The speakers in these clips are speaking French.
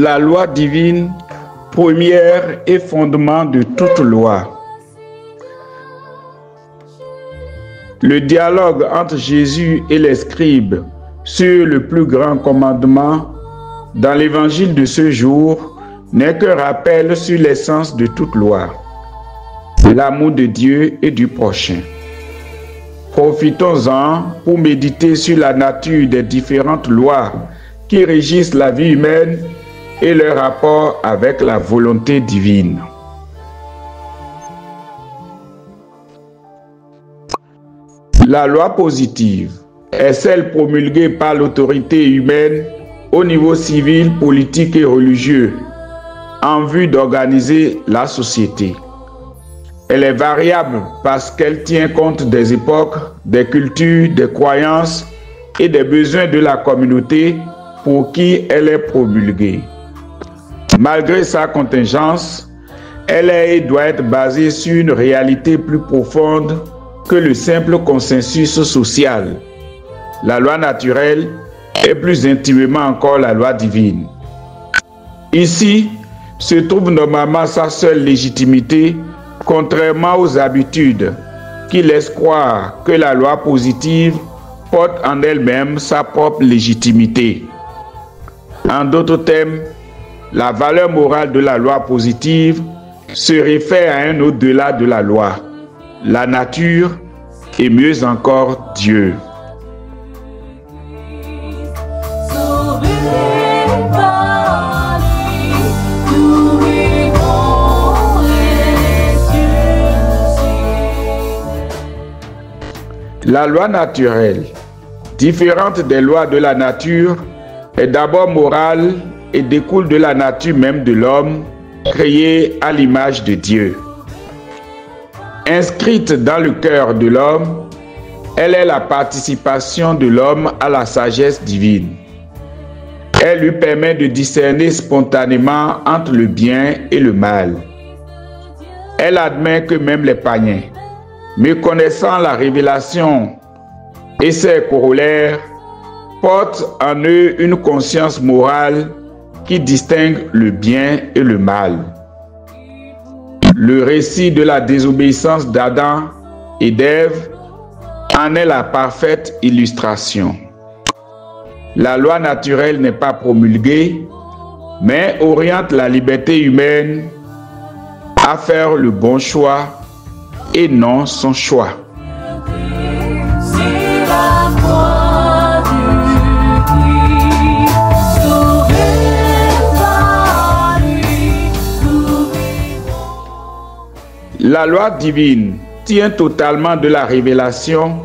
La loi divine, première et fondement de toute loi. Le dialogue entre Jésus et les scribes sur le plus grand commandement dans l'évangile de ce jour n'est qu'un rappel sur l'essence de toute loi, l'amour de Dieu et du prochain. Profitons-en pour méditer sur la nature des différentes lois qui régissent la vie humaine et leur rapport avec la volonté divine. La loi positive est celle promulguée par l'autorité humaine au niveau civil, politique et religieux en vue d'organiser la société. Elle est variable parce qu'elle tient compte des époques, des cultures, des croyances et des besoins de la communauté pour qui elle est promulguée. Malgré sa contingence, elle est et doit être basée sur une réalité plus profonde que le simple consensus social. La loi naturelle est plus intimement encore la loi divine. Ici se trouve normalement sa seule légitimité, contrairement aux habitudes qui laissent croire que la loi positive porte en elle-même sa propre légitimité. En d'autres termes, la valeur morale de la loi positive se réfère à un au-delà de la loi, la nature et mieux encore Dieu. La loi naturelle, différente des lois de la nature, est d'abord morale et découle de la nature même de l'homme, créé à l'image de Dieu. Inscrite dans le cœur de l'homme, elle est la participation de l'homme à la sagesse divine. Elle lui permet de discerner spontanément entre le bien et le mal. Elle admet que même les païens, méconnaissant la révélation et ses corollaires, portent en eux une conscience morale qui distingue le bien et le mal. Le récit de la désobéissance d'Adam et d'Ève en est la parfaite illustration. La loi naturelle n'est pas promulguée, mais oriente la liberté humaine à faire le bon choix et non son choix. La loi divine tient totalement de la révélation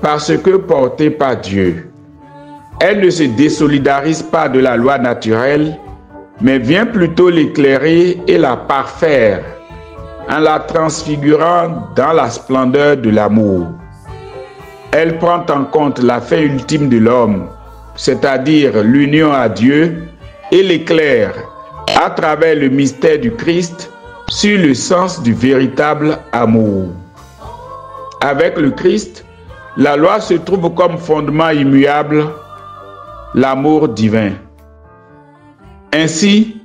parce que portée par Dieu. Elle ne se désolidarise pas de la loi naturelle, mais vient plutôt l'éclairer et la parfaire en la transfigurant dans la splendeur de l'amour. Elle prend en compte la fin ultime de l'homme, c'est-à-dire l'union à Dieu, et l'éclaire à travers le mystère du Christ sur le sens du véritable amour. Avec le Christ, la loi se trouve comme fondement immuable, l'amour divin. Ainsi,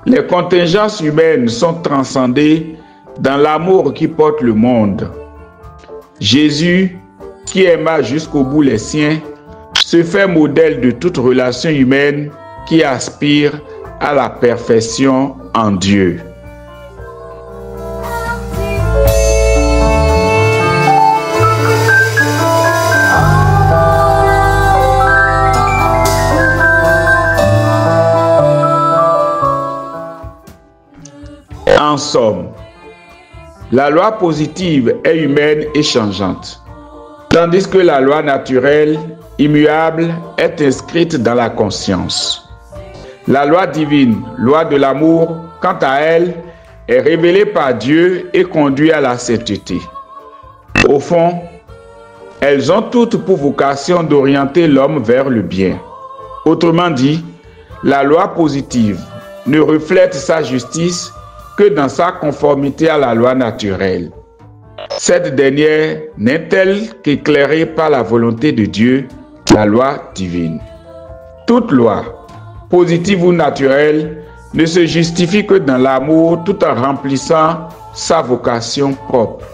les contingences humaines sont transcendées dans l'amour qui porte le monde. Jésus, qui aima jusqu'au bout les siens, se fait modèle de toute relation humaine qui aspire à la perfection en Dieu. En somme, la loi positive est humaine et changeante, tandis que la loi naturelle, immuable, est inscrite dans la conscience. La loi divine, loi de l'amour, quant à elle, est révélée par Dieu et conduit à la sainteté. Au fond, elles ont toutes pour vocation d'orienter l'homme vers le bien. Autrement dit, la loi positive ne reflète sa justice que dans sa conformité à la loi naturelle. Cette dernière n'est-elle qu'éclairée par la volonté de Dieu, la loi divine. Toute loi, positive ou naturelle, ne se justifie que dans l'amour tout en remplissant sa vocation propre.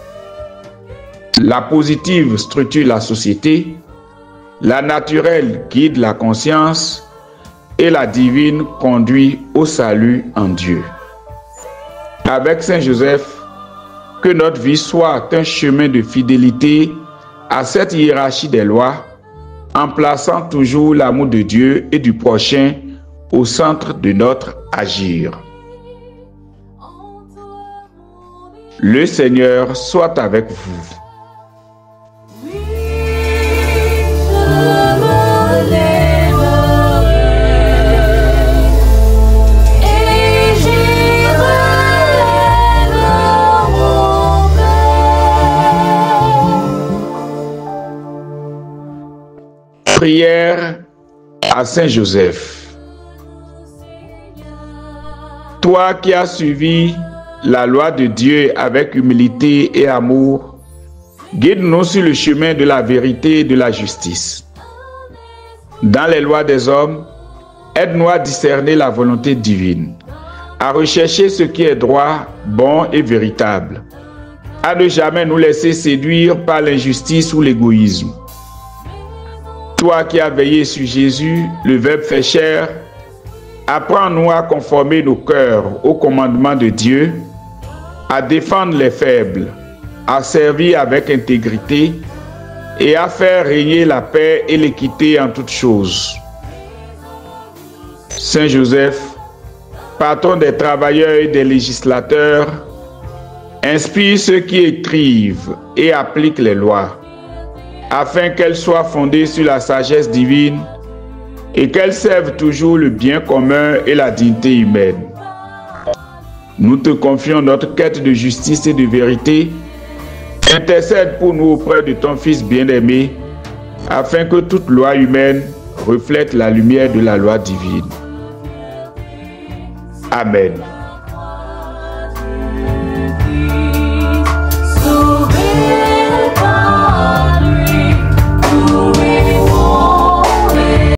La positive structure la société, la naturelle guide la conscience et la divine conduit au salut en Dieu. Avec Saint Joseph, que notre vie soit un chemin de fidélité à cette hiérarchie des lois, en plaçant toujours l'amour de Dieu et du prochain au centre de notre agir. Le Seigneur soit avec vous. Prière à Saint Joseph. Toi qui as suivi la loi de Dieu avec humilité et amour, guide-nous sur le chemin de la vérité et de la justice. Dans les lois des hommes, aide-nous à discerner la volonté divine, à rechercher ce qui est droit, bon et véritable, à ne jamais nous laisser séduire par l'injustice ou l'égoïsme. Toi qui as veillé sur Jésus, le Verbe fait chair, apprends-nous à conformer nos cœurs au commandement de Dieu, à défendre les faibles, à servir avec intégrité et à faire régner la paix et l'équité en toutes choses. Saint Joseph, patron des travailleurs et des législateurs, inspire ceux qui écrivent et appliquent les lois, afin qu'elles soient fondées sur la sagesse divine et qu'elles servent toujours le bien commun et la dignité humaine. Nous te confions notre quête de justice et de vérité. Intercède pour nous auprès de ton Fils bien-aimé, afin que toute loi humaine reflète la lumière de la loi divine. Amen.